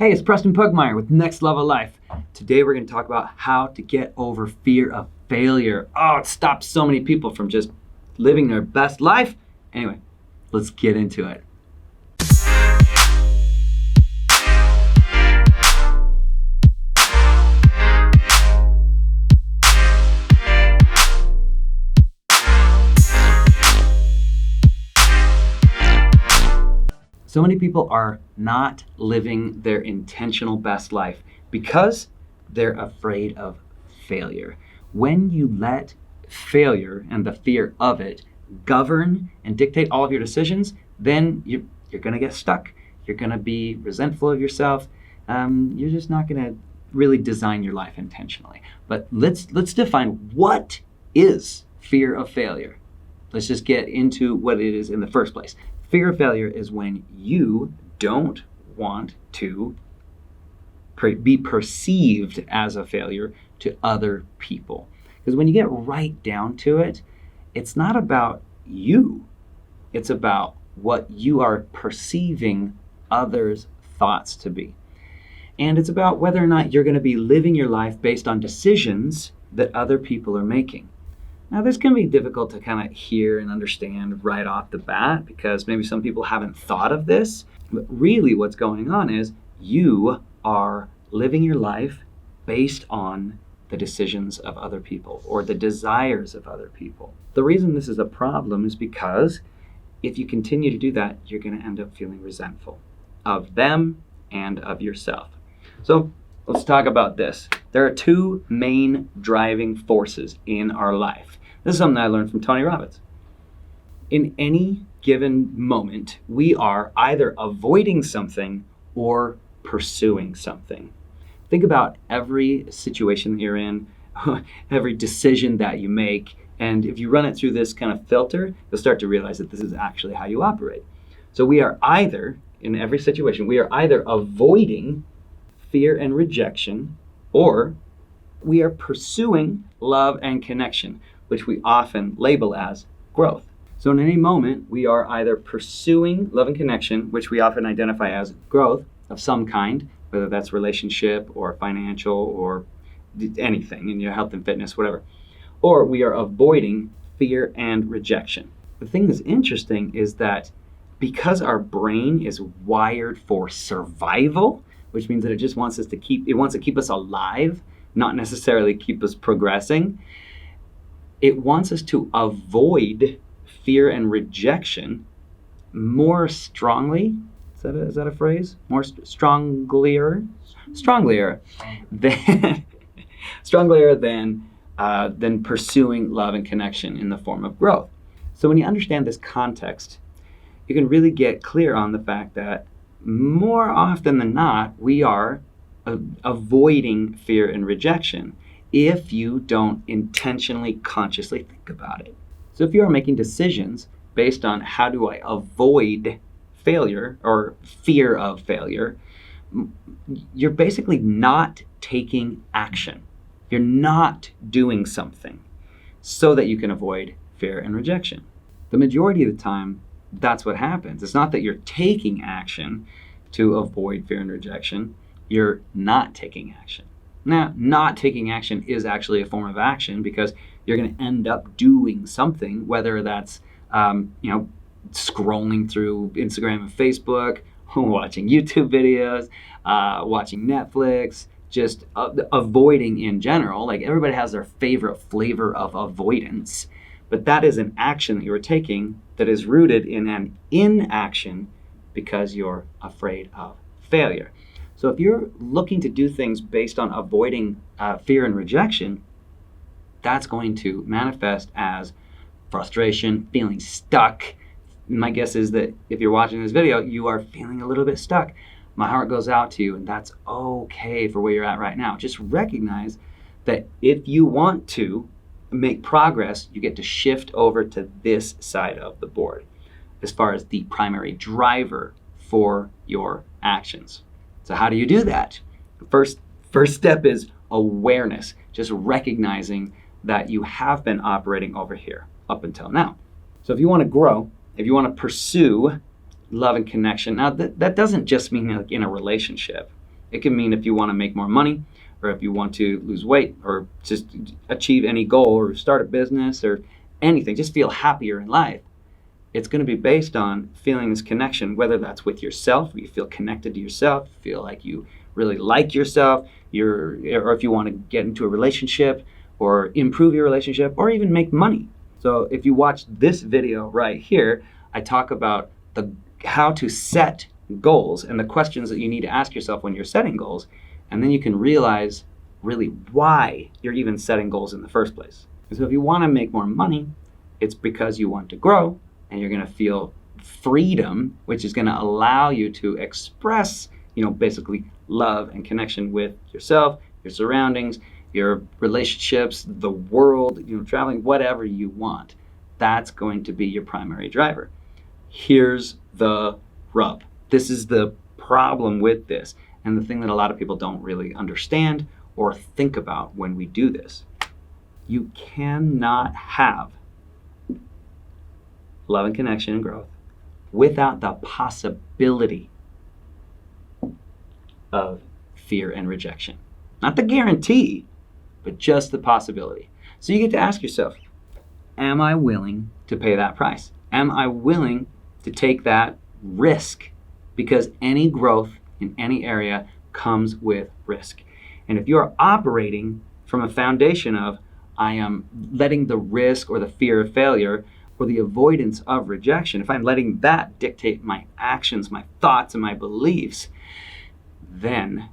Hey, it's Preston Pugmire with Next Level Life. Today we're going to talk about how to get over fear of failure. Oh, it stops so many people from just living their best life. Anyway, let's get into it. So many people are not living their intentional best life because they're afraid of failure. When you let failure and the fear of it govern and dictate all of your decisions, then you're going to get stuck. You're going to be resentful of yourself. You're just not going to really design your life intentionally. But let's define what is fear of failure. Let's just get into what it is in the first place. Fear of failure is when you don't want to be perceived as a failure to other people. Because when you get right down to it, it's not about you. It's about what you are perceiving others' thoughts to be. And it's about whether or not you're going to be living your life based on decisions that other people are making. Now, this can be difficult to kind of hear and understand right off the bat because maybe some people haven't thought of this. But really what's going on is you are living your life based on the decisions of other people or the desires of other people. The reason this is a problem is because if you continue to do that, you're going to end up feeling resentful of them and of yourself. So let's talk about this. There are two main driving forces in our life. This is something I learned from Tony Robbins. In any given moment, we are either avoiding something or pursuing something. Think about every situation that you're in, every decision that you make, and if you run it through this kind of filter, you'll start to realize that this is actually how you operate. So we are either, in every situation, we are either avoiding fear and rejection, or we are pursuing love and connection, which we often label as growth. So in any moment, we are either pursuing love and connection, which we often identify as growth of some kind, whether that's relationship or financial or anything in your health and fitness, whatever, or we are avoiding fear and rejection. The thing that's interesting is that because our brain is wired for survival, which means that it just wants to keep us alive, not necessarily keep us progressing. It wants us to avoid fear and rejection more strongly. Is that a phrase? More stronglier than pursuing love and connection in the form of growth. So when you understand this context, you can really get clear on the fact that more often than not, we are avoiding fear and rejection if you don't intentionally, consciously think about it. So if you are making decisions based on how do I avoid failure or fear of failure, you're basically not taking action. You're not doing something so that you can avoid fear and rejection. The majority of the time, that's what happens. It's not that you're taking action to avoid fear and rejection. You're not taking action. Now, not taking action is actually a form of action because you're going to end up doing something, whether that's scrolling through Instagram and Facebook, watching YouTube videos, watching Netflix, just avoiding in general. Like everybody has their favorite flavor of avoidance, but that is an action that you're taking that is rooted in an inaction because you're afraid of failure. So if you're looking to do things based on avoiding fear and rejection, that's going to manifest as frustration, feeling stuck. My guess is that if you're watching this video, you are feeling a little bit stuck. My heart goes out to you, and that's okay for where you're at right now. Just recognize that if you want to make progress, you get to shift over to this side of the board as far as the primary driver for your actions. So how do you do that? The first step is awareness, just recognizing that you have been operating over here up until now. So if you want to grow, if you want to pursue love and connection, now that doesn't just mean like in a relationship. It can mean if you want to make more money, or if you want to lose weight, or just achieve any goal, or start a business, or anything, just feel happier in life. It's going to be based on feeling this connection, whether that's with yourself, where you feel connected to yourself, feel like you really like yourself, or if you want to get into a relationship or improve your relationship or even make money. So if you watch this video right here, I talk about how to set goals and the questions that you need to ask yourself when you're setting goals, and then you can realize really why you're even setting goals in the first place. So if you want to make more money, it's because you want to grow, and you're going to feel freedom, which is going to allow you to express, basically love and connection with yourself, your surroundings, your relationships, the world, traveling, whatever you want. That's going to be your primary driver. Here's the rub. This is the problem with this, and the thing that a lot of people don't really understand or think about when we do this. You cannot have love and connection and growth without the possibility of fear and rejection. Not the guarantee, but just the possibility. So you get to ask yourself, am I willing to pay that price? Am I willing to take that risk? Because any growth in any area comes with risk. And if you're operating from a foundation of, I am letting the risk or the fear of failure or the avoidance of rejection, if I'm letting that dictate my actions, my thoughts, and my beliefs, then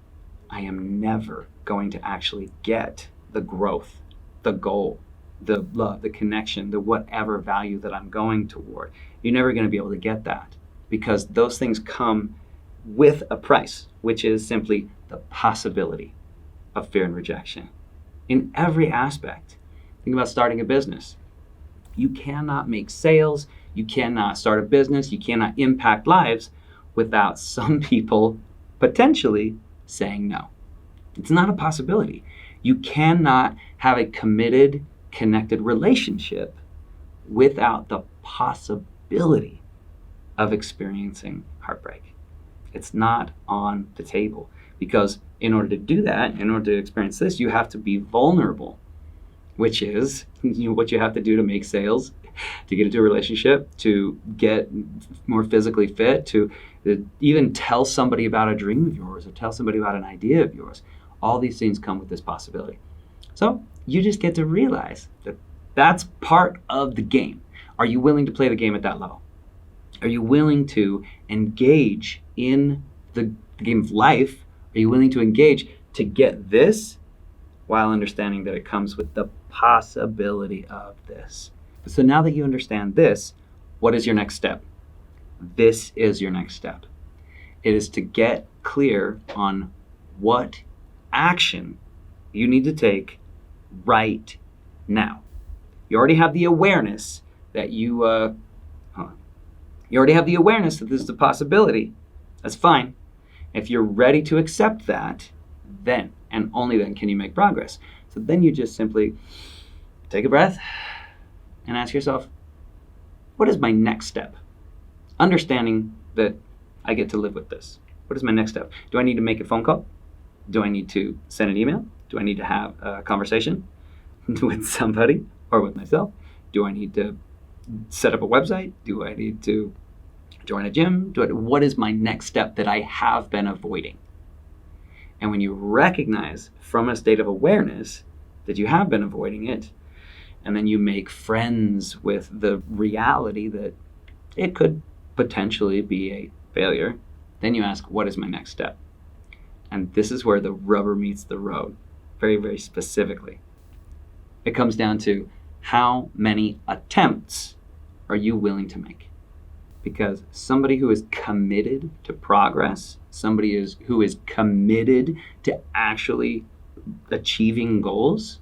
I am never going to actually get the growth, the goal, the love, the connection, the whatever value that I'm going toward. You're never going to be able to get that, because those things come with a price, which is simply the possibility of fear and rejection. In every aspect. Think about starting a business. You cannot make sales, you cannot start a business, you cannot impact lives without some people potentially saying no. It's not a possibility. You cannot have a committed, connected relationship without the possibility of experiencing heartbreak. It's not on the table, because in order to do that, in order to experience this, you have to be vulnerable, which is what you have to do to make sales, to get into a relationship, to get more physically fit, to even tell somebody about a dream of yours or tell somebody about an idea of yours. All these things come with this possibility. So you just get to realize that that's part of the game. Are you willing to play the game at that level? Are you willing to engage in the game of life? Are you willing to engage to get this while understanding that it comes with the possibility of this? So now that you understand this, what is your next step? This is your next step. It is to get clear on what action you need to take right now. You already have the awareness that you already have the awareness that this is a possibility. That's fine. If you're ready to accept that, then and only then can you make progress. So then you just simply take a breath and ask yourself, what is my next step? Understanding that I get to live with this. What is my next step? Do I need to make a phone call? Do I need to send an email? Do I need to have a conversation with somebody or with myself? Do I need to set up a website? Do I need to join a gym? What is my next step that I have been avoiding? And when you recognize from a state of awareness that you have been avoiding it, and then you make friends with the reality that it could potentially be a failure, then you ask, what is my next step? And this is where the rubber meets the road, very, very specifically. It comes down to how many attempts are you willing to make? Because somebody who is committed to progress, somebody who is committed to actually achieving goals,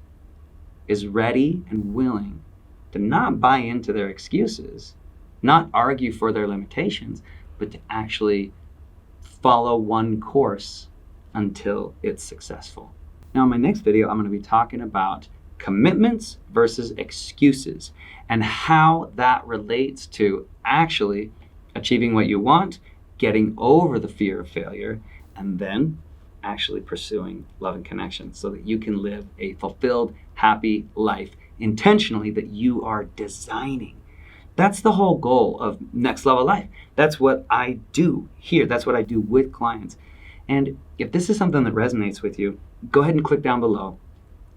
is ready and willing to not buy into their excuses, not argue for their limitations, but to actually follow one course until it's successful. Now, in my next video, I'm going to be talking about commitments versus excuses and how that relates to actually achieving what you want, getting over the fear of failure, and then actually pursuing love and connection so that you can live a fulfilled, happy life intentionally that you are designing. That's the whole goal of Next Level Life. That's what I do here. That's what I do with clients. And if this is something that resonates with you, go ahead and click down below.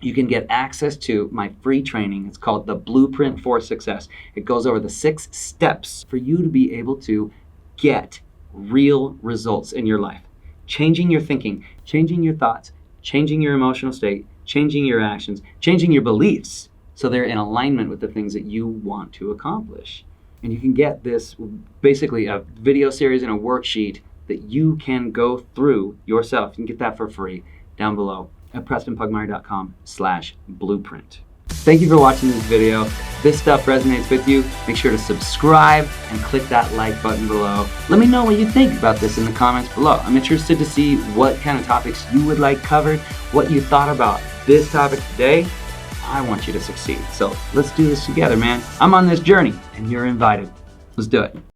You can get access to my free training. It's called The Blueprint for Success. It goes over the 6 steps for you to be able to get real results in your life. Changing your thinking, changing your thoughts, changing your emotional state, changing your actions, changing your beliefs so they're in alignment with the things that you want to accomplish. And you can get this, basically a video series and a worksheet that you can go through yourself. You can get that for free down below at PrestonPugmire.com/blueprint. Thank you for watching this video. If this stuff resonates with you, make sure to subscribe and click that like button below. Let me know what you think about this in the comments below. I'm interested to see what kind of topics you would like covered, what you thought about this topic today. I want you to succeed. So let's do this together, man. I'm on this journey and you're invited. Let's do it.